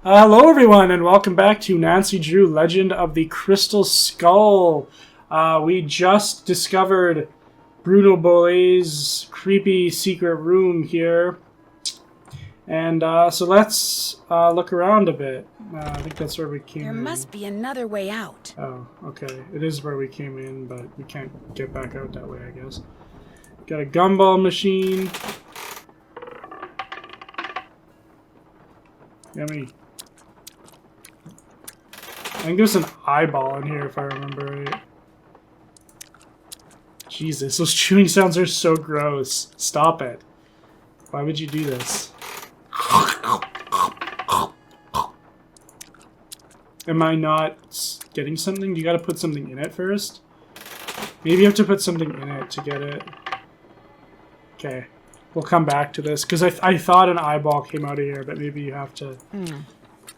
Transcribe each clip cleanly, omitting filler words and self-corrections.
Hello everyone and welcome back to Nancy Drew Legend of the Crystal Skull. We just discovered Bruno Bolet's creepy secret room here. And so let's look around a bit. I think that's where we came in. There must be another way out. Oh, okay. It is where we came in, but we can't get back out that way, I guess. Got a gumball machine. Yummy. I think there's an eyeball in here if I remember right. Jesus, those chewing sounds are so gross. Stop it. Why would you do this? Am I not getting something? You gotta put something in it first? Maybe you have to put something in it to get it. Okay. We'll come back to this, because I thought an eyeball came out of here, but maybe you have to...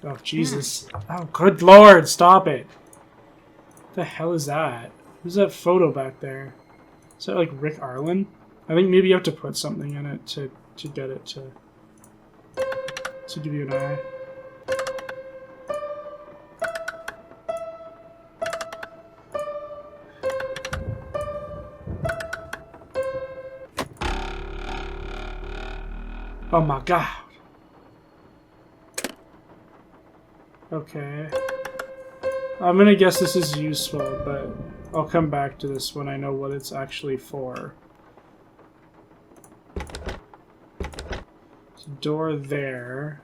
Oh, Jesus. Oh, good Lord, stop it. What the hell is that? Who's that photo back there? Is that like Rick Arlen? I think maybe you have to put something in it to get it to give you an eye. Oh my God. Okay. I'm gonna guess this is useful, but I'll come back to this when I know what it's actually for. There's a door there.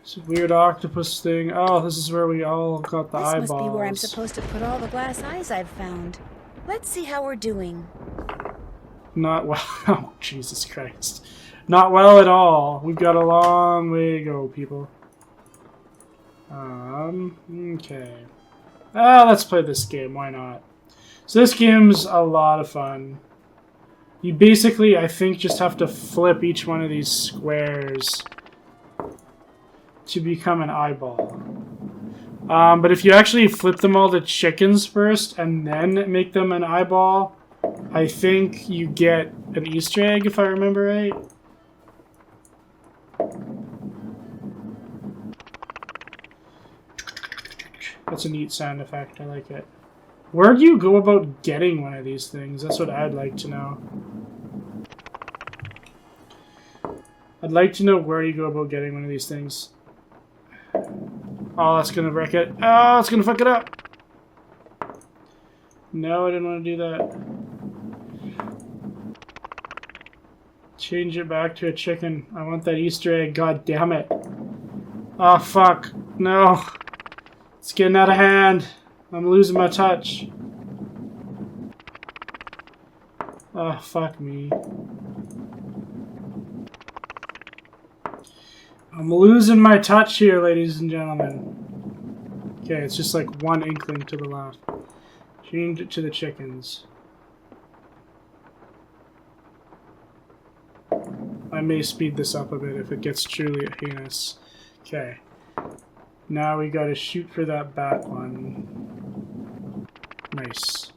It's a weird octopus thing. Oh, this is where we all got the eyeballs. This must be where I'm supposed to put all the glass eyes I've found. Let's see how we're doing. Not well. Oh, Jesus Christ. Not well at all. We've got a long way to go, people. Okay. Let's play this game. Why not? So this game's a lot of fun. You basically, I think, just have to flip each one of these squares to become an eyeball. But if you actually flip them all to chickens first and then make them an eyeball, I think you get an Easter egg, if I remember right. That's a neat sound effect. I like it. Where do you go about getting one of these things? That's what I'd like to know. I'd like to know where you go about getting one of these things. Oh, that's gonna wreck it. Oh, it's gonna fuck it up. No, I didn't want to do that. Change it back to a chicken. I want that Easter egg. God damn it. Oh, fuck. No. It's getting out of hand. I'm losing my touch. Oh, fuck me. I'm losing my touch here, ladies and gentlemen. Okay, it's just like one inkling to the left. Change it to the chickens. I may speed this up a bit if it gets truly heinous. Okay. Now we gotta shoot for that bat one. Nice.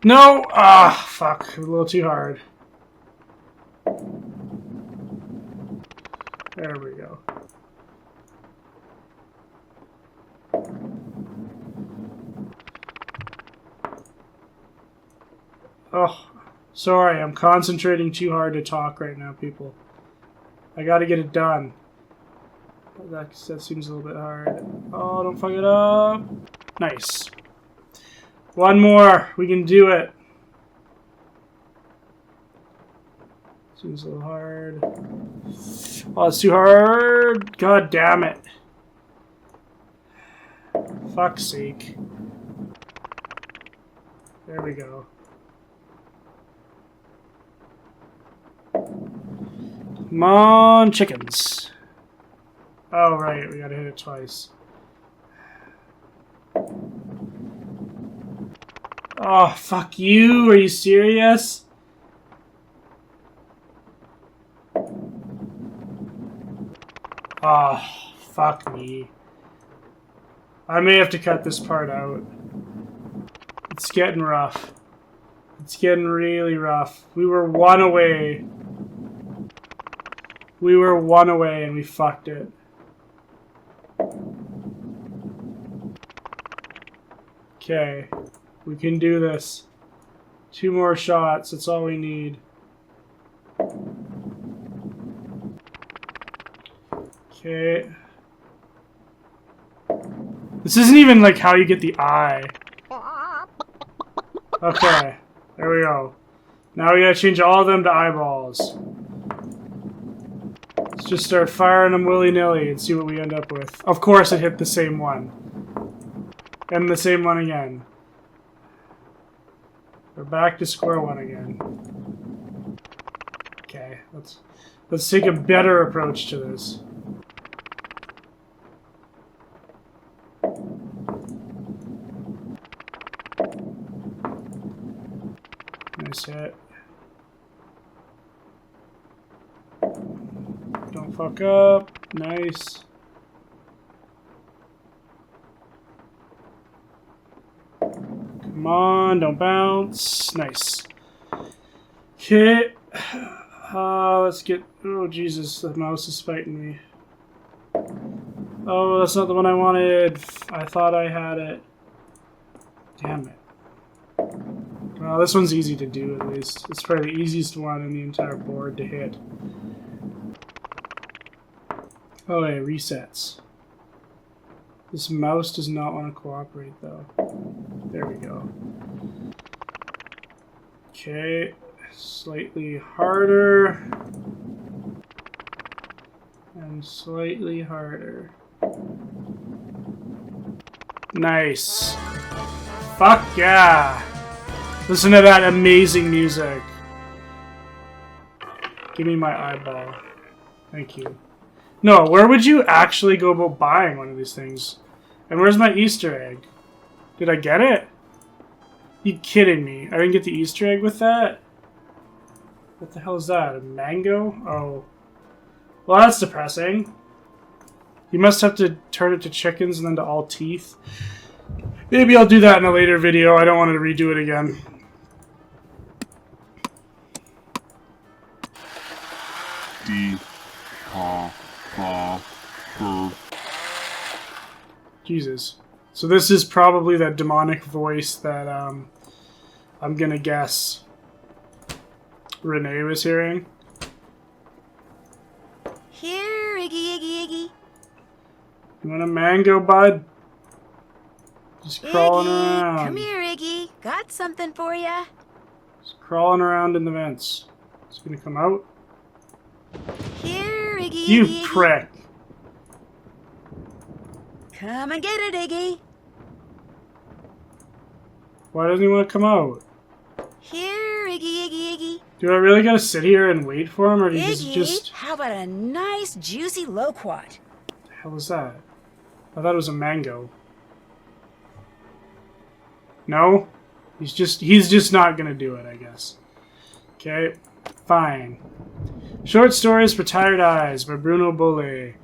No! Ah, fuck. A little too hard. There we go. Oh, sorry, I'm concentrating too hard to talk right now, people. I gotta get it done. That seems a little bit hard. Oh, don't fuck it up. Nice. One more. We can do it. Seems a little hard. Oh, it's too hard. God damn it. Fuck's sake. There we go. Come on, chickens. Oh, right, we gotta hit it twice. Oh, fuck you. Are you serious? Oh, fuck me. I may have to cut this part out. It's getting rough. It's getting really rough. We were 1 away. We were 1 away and we fucked it. Okay. We can do this. 2 more shots. That's all we need. Okay. This isn't even like how you get the eye. Okay. There we go. Now we gotta change all of them to eyeballs. Let's just start firing them willy-nilly and see what we end up with. Of course it hit the same one. And the same one again. We're back to square one again. Okay, let's take a better approach to this. Nice hit. Don't fuck up. Nice. Come on, don't bounce. Nice. Okay. Let's get... Oh, Jesus, the mouse is fighting me. Oh, that's not the one I wanted. I thought I had it. Damn it. Well, this one's easy to do, at least. It's probably the easiest one in the entire board to hit. Oh, it resets. This mouse does not want to cooperate, though. There we go. Okay, slightly harder. And slightly harder. Nice. Fuck yeah! Listen to that amazing music. Give me my eyeball. Thank you. No, where would you actually go about buying one of these things? And where's my Easter egg? Did I get it? You kidding me? I didn't get the Easter egg with that? What the hell is that? A mango? Oh. Well, that's depressing. You must have to turn it to chickens and then to all teeth. Maybe I'll do that in a later video. I don't want to redo it again. Jesus. So this is probably that demonic voice that I'm gonna guess Renee was hearing. Here, Iggy, Iggy, Iggy. You want a mango, bud? Just crawling Iggy, around. come here, Iggy. Got something for ya. Just crawling around in the vents. It's gonna come out. Here, Iggy, You Iggy, Iggy. prick. Come and get it, Iggy. Why doesn't he want to come out? Here, Iggy, Iggy, Iggy. Do I really gotta sit here and wait for him, or do you Iggy, just... how about a nice, juicy loquat? What the hell was that? I thought it was a mango. No? He's just not gonna do it, I guess. Okay, fine. Short Stories for Tired Eyes by Bruno Bolle.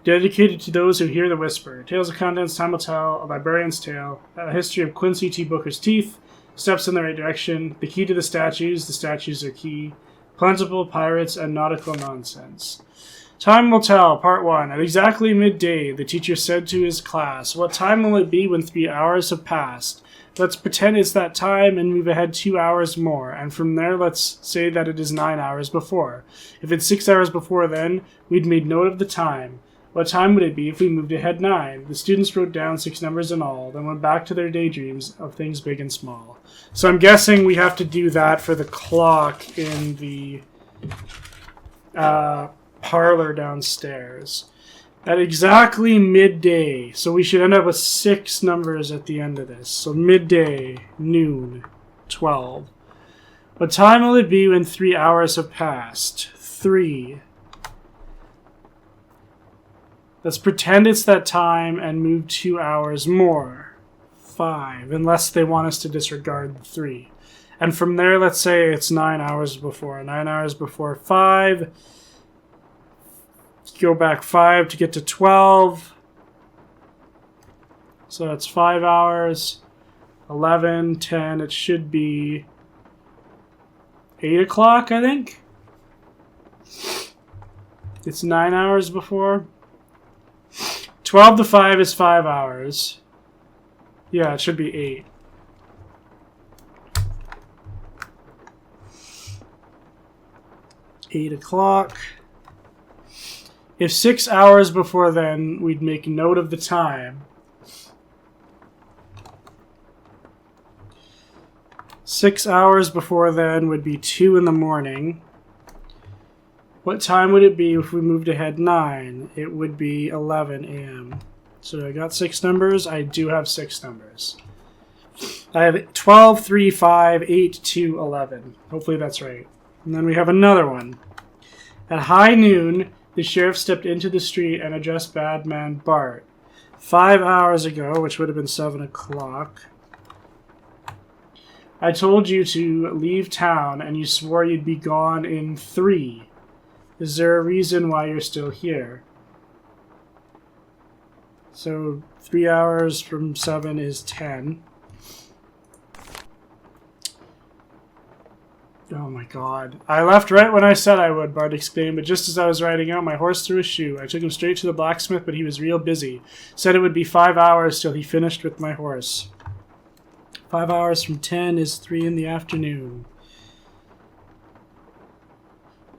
Dedicated to those who hear the whisper. Tales of Contents, Time Will Tell, A Librarian's Tale, A History of Quincy T. Booker's Teeth, Steps in the Right Direction, The Key to the Statues are Key, Plentiful Pirates, and Nautical Nonsense. Time Will Tell, Part 1. At exactly midday, the teacher said to his class, "What time will it be when 3 hours have passed? Let's pretend it's that time and move ahead 2 hours more, and from there let's say that it is 9 hours before. If it's 6 hours before then, we'd made note of the time. What time would it be if we moved ahead 9? The students wrote down 6 numbers in all, then went back to their daydreams of things big and small." So I'm guessing we have to do that for the clock in the parlor downstairs. At exactly midday, so we should end up with 6 numbers at the end of this. So midday, noon, 12. What time will it be when 3 hours have passed? 3. Let's pretend it's that time and move 2 hours more. 5, unless they want us to disregard the 3. And from there, let's say it's 9 hours before. 9 hours before 5. Go back 5 to get to 12. So that's 5 hours. 11, 10, it should be 8 o'clock, I think. It's 9 hours before. 12 to 5 is 5 hours. Yeah, it should be 8. $8 o'clock. If 6 hours before then, we'd make note of the time. 6 hours before then would be 2 in the morning. What time would it be if we moved ahead 9? It would be 11 a.m. So I got 6 numbers. I do have 6 numbers. I have 12, 3, 5, 8, 2, 11. Hopefully that's right. And then we have another one. At high noon, the sheriff stepped into the street and addressed bad man Bart. 5 hours ago, which would have been 7 o'clock, I told you to leave town and you swore you'd be gone in 3. Is there a reason why you're still here? So 3 hours from 7 is 10. Oh my god. I left right when I said I would, Bart exclaimed, but just as I was riding out, my horse threw a shoe. I took him straight to the blacksmith, but he was real busy. Said it would be 5 hours till he finished with my horse. 5 hours from 10 is 3 in the afternoon.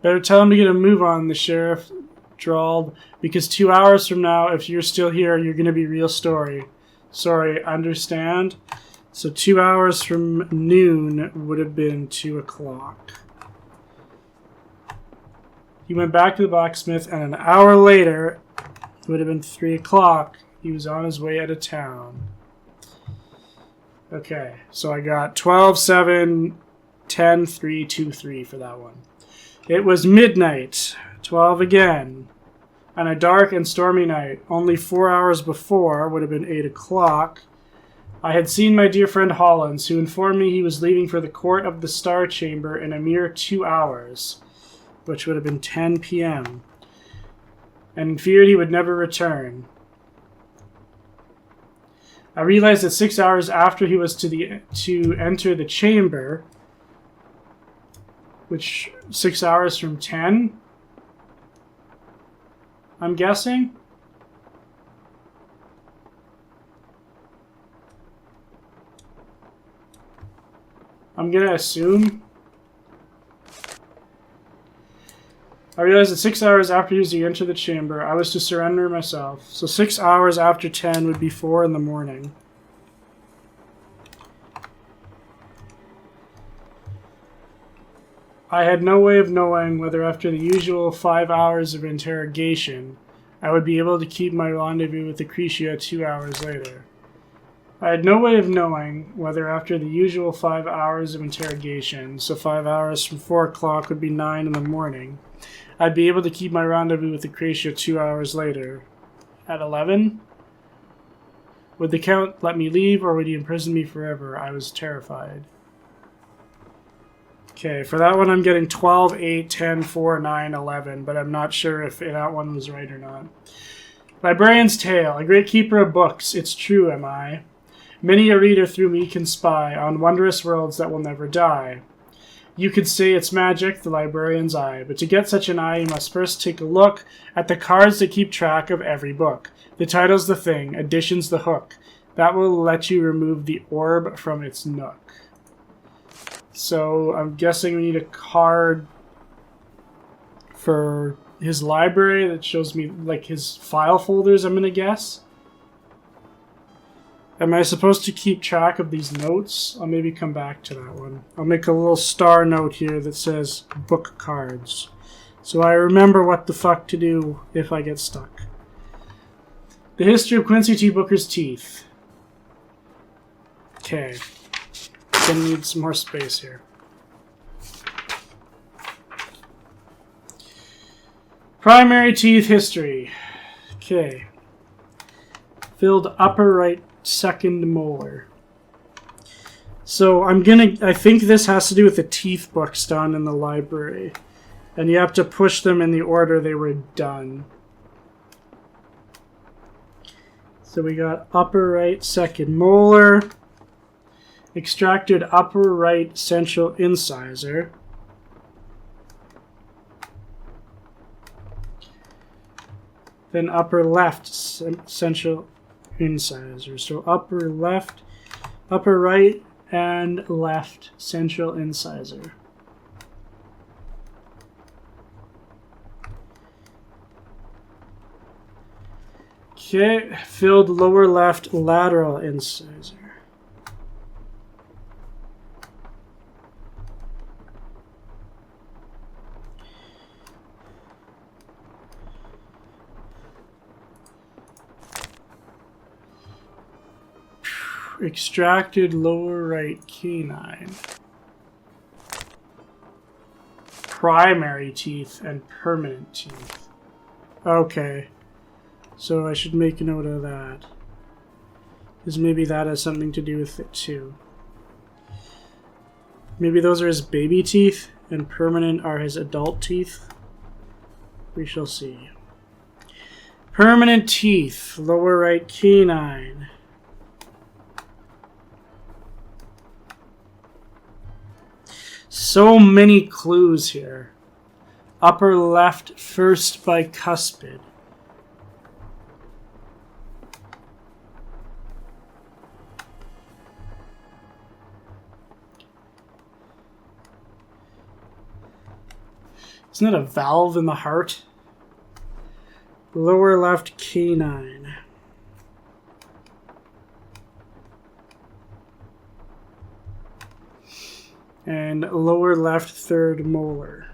Better tell him to get a move on, the sheriff drawled, because 2 hours from now, if you're still here, you're going to be real sorry, understand? So 2 hours from noon would have been 2 o'clock. He went back to the blacksmith, and an hour later, it would have been 3 o'clock. He was on his way out of town. Okay, so I got 12, 7, 10, 3, 2, 3 for that one. It was midnight, 12 again, on a dark and stormy night. Only 4 hours before would have been 8 o'clock. I had seen my dear friend Hollins, who informed me he was leaving for the court of the Star Chamber in a mere 2 hours, which would have been 10 p.m., and feared he would never return. I realized that 6 hours after he was to enter the chamber, which 6 hours from 10, I'm guessing. I'm going to assume. I realized that 6 hours after he was to enter the chamber, I was to surrender myself. So 6 hours after 10 would be 4 in the morning. I had no way of knowing whether after the usual 5 hours of interrogation, I would be able to keep my rendezvous with Lucretia 2 hours later. I had no way of knowing whether after the usual 5 hours of interrogation, so 5 hours from 4 o'clock would be 9 in the morning, I'd be able to keep my rendezvous with Lucretia 2 hours later. At 11? Would the Count let me leave, or would he imprison me forever? I was terrified. Okay, for that one I'm getting 12, 8, 10, 4, 9, 11, but I'm not sure if that one was right or not. Librarian's Tale, a great keeper of books, it's true, am I? Many a reader through me can spy on wondrous worlds that will never die. You could say it's magic, the librarian's eye, but to get such an eye you must first take a look at the cards that keep track of every book. The title's the thing, edition's the hook. That will let you remove the orb from its nook. So I'm guessing we need a card for his library that shows me like his file folders, I'm going to guess. Am I supposed to keep track of these notes? I'll maybe come back to that one. I'll make a little star note here that says book cards, so I remember what the fuck to do if I get stuck. The history of Quincy T. Booker's teeth. Okay. Gonna need some more space here. Primary teeth history. Okay. Filled upper right second molar. So I think this has to do with the teeth books down in the library. And you have to push them in the order they were done. So we got upper right second molar. Extracted upper right central incisor. then upper left central incisor. So upper left, upper right, and left central incisor. Okay, filled lower left lateral incisor. Extracted lower right canine. Primary teeth and permanent teeth. Okay. So I should make a note of that. Because maybe that has something to do with it too. Maybe those are his baby teeth and permanent are his adult teeth. We shall see. Permanent teeth, lower right canine. So many clues here. Upper left first bicuspid. Isn't it a valve in the heart? Lower left canine. And lower left third molar.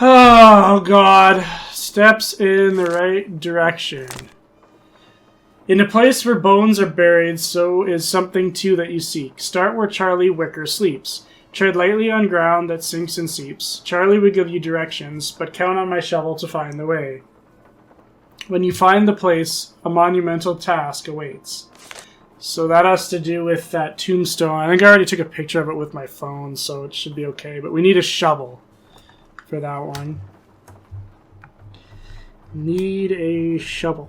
Oh God. Steps in the right direction. In a place where bones are buried, so is something too that you seek. Start where Charlie Wicker sleeps. Tread lightly on ground that sinks and seeps. Charlie would give you directions, but count on my shovel to find the way. When you find the place, a monumental task awaits. So that has to do with that tombstone. I think I already took a picture of it with my phone, so it should be okay. But we need a shovel for that one. Need a shovel.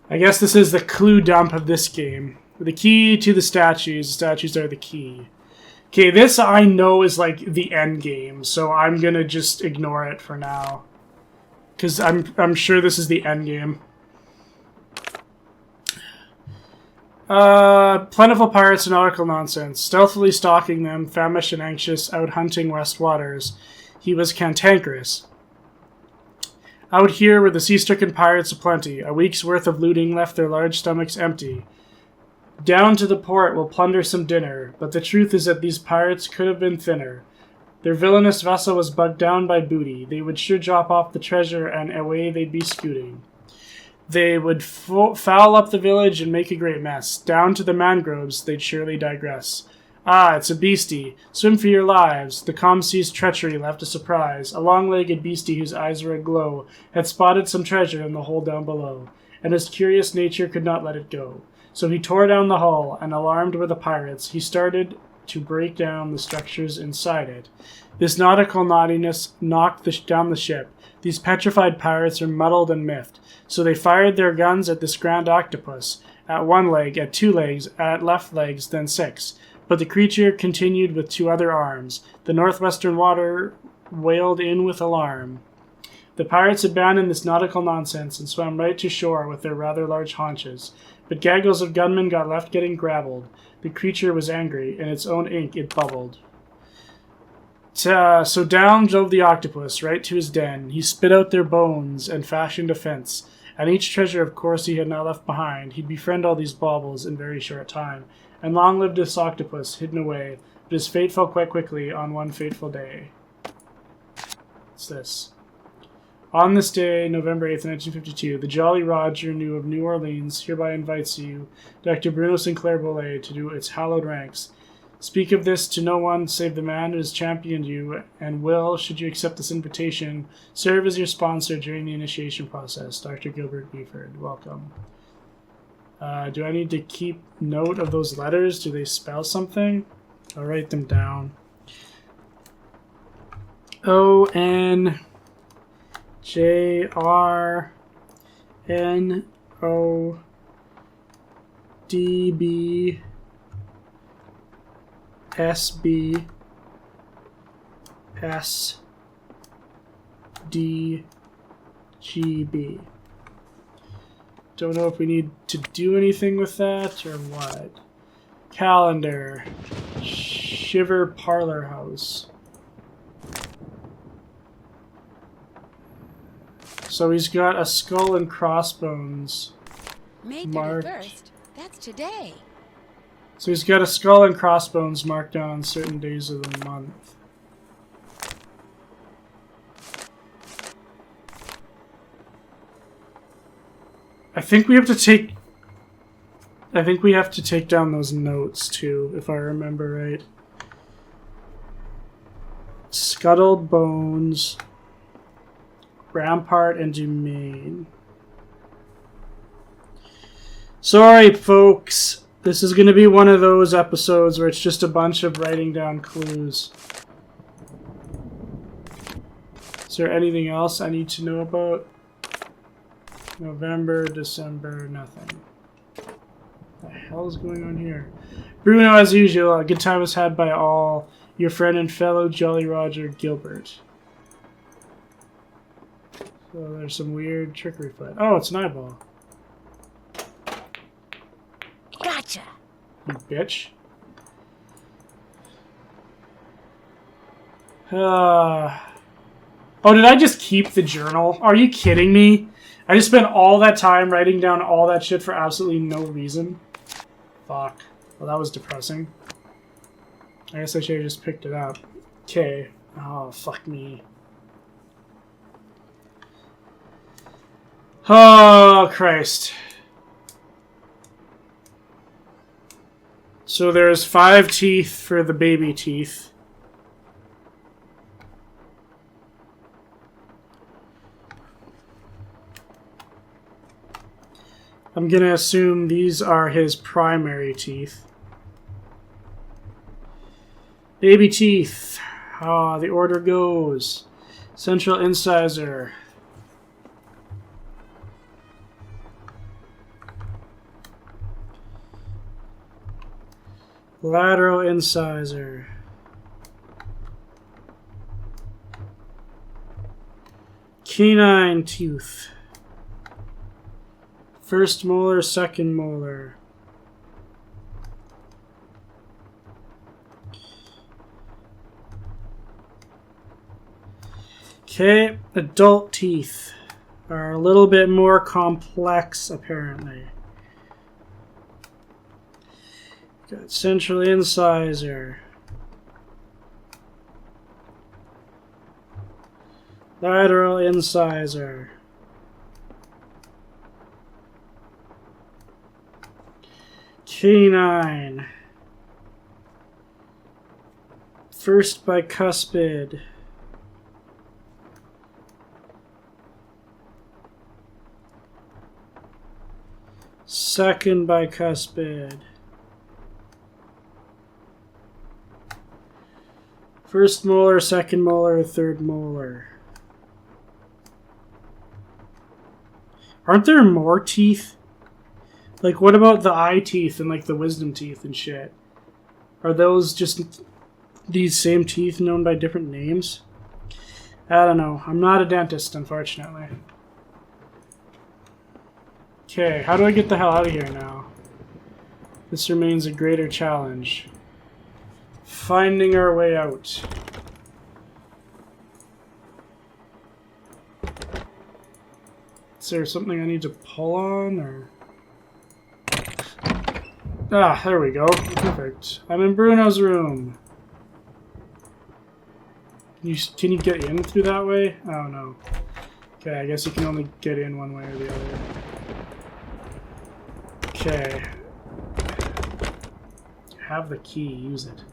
I guess this is the clue dump of this game. The key to the statues. The statues are the key. Okay, this I know is like the end game, so I'm gonna just ignore it for now. Because I'm sure this is the end game. Plentiful pirates and nautical nonsense. Stealthily stalking them, famished and anxious, out hunting west waters. He was cantankerous. Out here were the sea-stricken pirates aplenty. A week's worth of looting left their large stomachs empty. Down to the port we'll plunder some dinner, but the truth is that these pirates could have been thinner. Their villainous vessel was bugged down by booty. They would sure drop off the treasure and away they'd be scooting. They would foul up the village and make a great mess. Down to the mangroves they'd surely digress. Ah, it's a beastie. Swim for your lives. The calm sea's treachery left a surprise. A long-legged beastie whose eyes were aglow had spotted some treasure in the hole down below, and his curious nature could not let it go. So he tore down the hull, and alarmed were the pirates, he started to break down the structures inside it. This nautical naughtiness knocked down the ship. These petrified pirates are muddled and miffed, so they fired their guns at this grand octopus, at one leg, at two legs, at left legs, then six. But the creature continued with two other arms. The northwestern water wailed in with alarm. The pirates abandoned this nautical nonsense and swam right to shore with their rather large haunches. But gaggles of gunmen got left getting grabbled. The creature was angry. In its own ink it bubbled. So down drove the octopus, right to his den. He spit out their bones and fashioned a fence. And each treasure, of course, he had not left behind. He'd befriend all these baubles in very short time. And long lived this octopus, hidden away. But his fate fell quite quickly on one fateful day. What's this? On this day, November 8th, 1952, the Jolly Roger of New Orleans hereby invites you, Dr. Bruno Sinclair Bollet, to do its hallowed ranks. Speak of this to no one save the man who has championed you, and will, should you accept this invitation, serve as your sponsor during the initiation process. Dr. Gilbert Beeford, welcome. Do I need to keep note of those letters? Do they spell something? I'll write them down. O-N-J-R-N-O DB SB SDGB. Don't know if we need to do anything with that or what. Calendar. Shiver Parlor House. So he's got a skull and crossbones. May marked. 31st. That's today. So he's got a skull and crossbones marked down on certain days of the month. I think we have to take down those notes too, if I remember right. Scuttled bones, rampart, and domain. Sorry, folks. This is going to be one of those episodes where it's just a bunch of writing down clues. Is there anything else I need to know about? November, December, nothing. What the hell is going on here? Bruno, as usual, a good time was had by all. Your friend and fellow Jolly Roger Gilbert. So there's some weird trickery foot. Oh, it's an eyeball. Gotcha. You bitch. Oh, did I just keep the journal? Are you kidding me? I just spent all that time writing down all that shit for absolutely no reason. Fuck. Well, that was depressing. I guess I should have just picked it up. Okay. Oh, fuck me. Oh, Christ. So there's 5 teeth for the baby teeth. I'm gonna assume these are his primary teeth. Baby teeth. Ah, the order goes. Central incisor. Lateral incisor. Canine tooth. First molar, second molar. Okay, adult teeth are a little bit more complex, apparently. Got central incisor. Lateral incisor. Canine. First bicuspid. Second bicuspid. First molar, second molar, third molar. Aren't there more teeth? Like, what about the eye teeth and, like, the wisdom teeth and shit? Are those just these same teeth known by different names? I don't know. I'm not a dentist, unfortunately. Okay, how do I get the hell out of here now? This remains a greater challenge. Finding our way out. Is there something I need to pull on, or... Ah, there we go. Perfect. I'm in Bruno's room. Can you get in through that way? Oh, no. Okay, I guess you can only get in one way or the other. Okay. Have the key. Use it.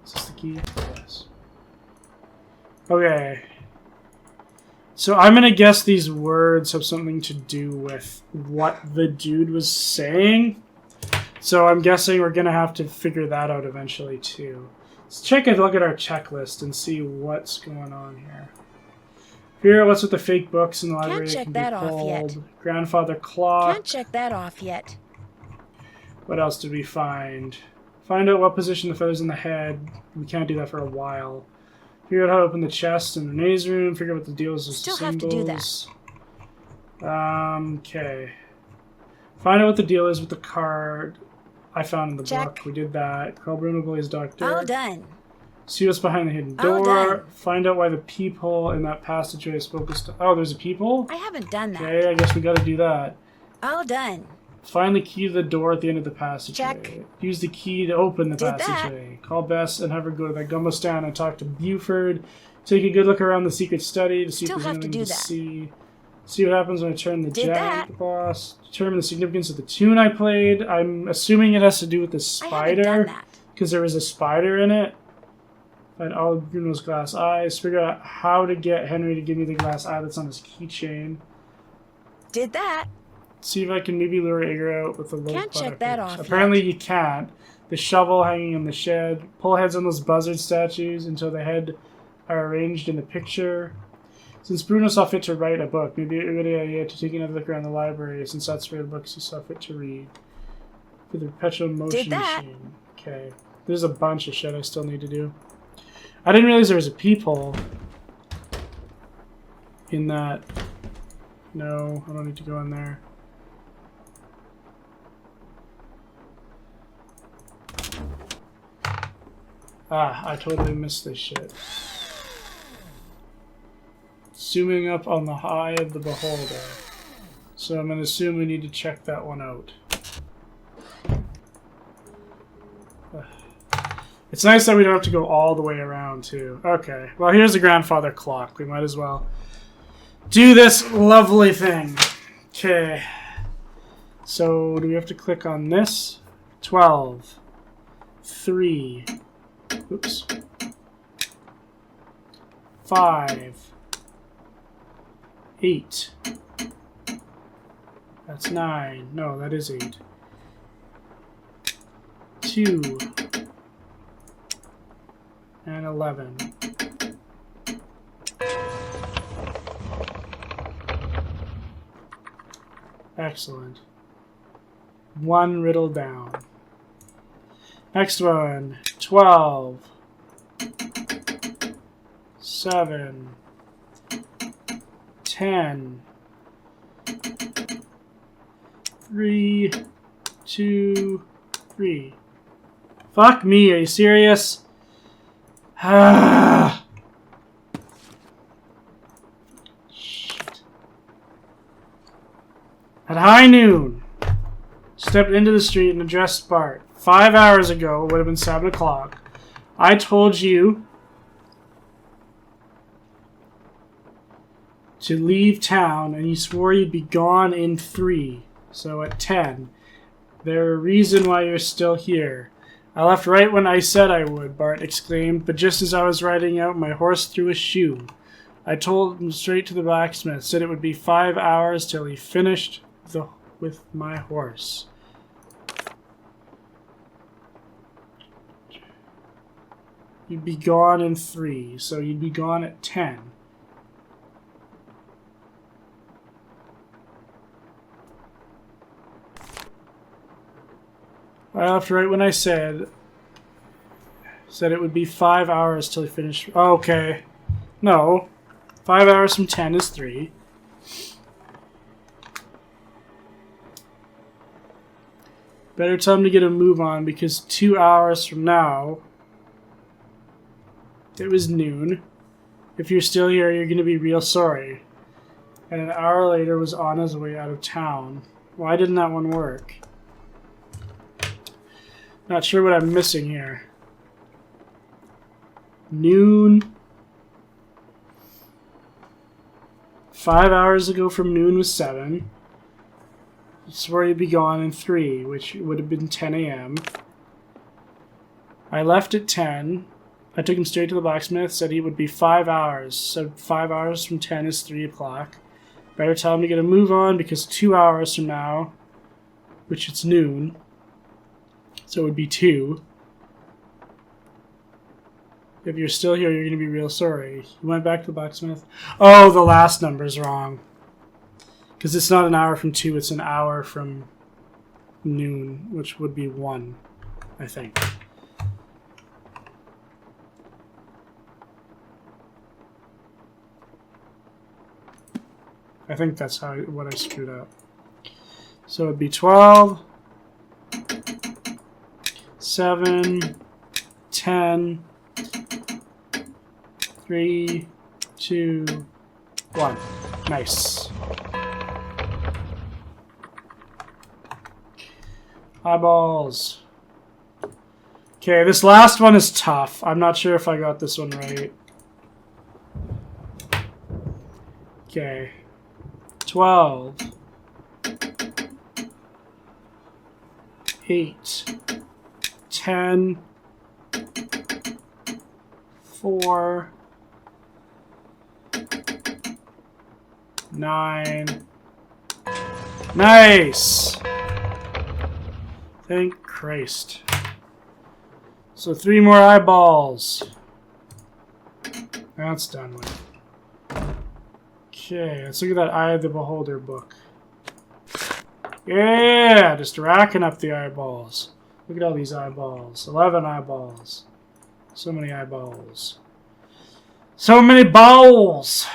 Is this the key? Yes. Okay. So I'm gonna guess these words have something to do with what the dude was saying. So I'm guessing we're going to have to figure that out eventually, too. Let's take a look at our checklist and see what's going on here. Here, what's with the fake books in the library? Can't check that off yet. Grandfather clock. Can't check that off yet. What else did we find? Find out what position the feather's in the head. We can't do that for a while. Figure out how to open the chest in Renee's room. Figure out what the deal is with Still symbols. have to do that. Okay. Find out what the deal is with the card I found in the Check. book. We did that. Call Bruno, Billy's doctor. All done. See what's behind the hidden All door. done. Find out why the peephole in that passageway is focused. Oh, there's a peephole? I haven't done that. Okay, I guess we gotta do that. All done. Find the key to the door at the end of the passageway. Check. Use the key to open the Did that. passageway. Call Bess and have her go to that gumball stand and talk to Buford. Take a good look around the secret study to see Still if there's have to anything do to that. see. See what happens when I turn the Did jack that. at the boss. Determine the significance of the tune I played. I'm assuming it has to do with the I haven't done spider. that. Because there was a spider in it. Find all of Bruno's glass eyes. Figure out how to get Henry to give me the glass eye that's on his keychain. Did that. See if I can maybe lure Igor out with a low Can't check that off Apparently you can't. The shovel hanging in the shed. Pull heads on those buzzard statues until the head are arranged in the picture. Since Bruno saw fit to write a book, maybe a good idea to take another look around the library since that's where the books he saw fit to read. For the perpetual motion Did that. machine. Okay. There's a bunch of shit I still need to do. I didn't realize there was a peephole in that. No, I don't need to go in there. Ah, I totally missed this shit. Zooming up on the eye of the beholder. So I'm going to assume we need to check that one out. It's nice that we don't have to go all the way around, too. Okay, well, here's the grandfather clock. We might as well do this lovely thing. Okay. So, do we have to click on this? 12. 3. Oops. 5. 8. That's 9. No, that is 8. 2. And 11. Excellent. One riddle down. Next one. 12. 7. 10. 3. 2. 3. Fuck me, are you serious? Shit. At high noon, stepped into the street and addressed Bart. 5 hours ago, it would have been 7 o'clock. I told you to leave town, and you swore you'd be gone in 3. So at 10. There's a reason why you're still here. I left right when I said I would, Bart exclaimed, but just as I was riding out, my horse threw a shoe. I told him straight to the blacksmith, said it would be 5 hours till he finished with my horse. You'd be gone in 3, so you'd be gone at 10. I left right when I said it would be 5 hours till he finished. Okay. No. 5 hours from 10 is 3. Better tell him to get a move on because 2 hours from now, it was noon. If you're still here, you're going to be real sorry. And an hour later was on his way out of town. Why didn't that one work? Not sure what I'm missing here. Noon. 5 hours ago from noon was 7. He swore he'd be gone in 3, which would have been 10 a.m. I left at 10. I took him straight to the blacksmith, said he would be 5 hours. So 5 hours from 10 is 3 o'clock. Better tell him to get a move on because 2 hours from now, which it's noon, so it would be 2. If you're still here, you're going to be real sorry. He went back to the blacksmith. Oh, the last number's wrong. Because it's not an hour from 2, it's an hour from noon, which would be 1, I think. I think that's what I screwed up. So it'd be 12, 7, 10, 3, 2, 1. Nice. Eyeballs. Okay, this last one is tough. I'm not sure if I got this one right. Okay. 12. 8. 10. 4. 9. Nice! Thank Christ. So 3 more eyeballs. That's done with. Okay, let's look at that Eye of the Beholder book. Yeah, just racking up the eyeballs. Look at all these eyeballs. 11 eyeballs. So many eyeballs. So many balls!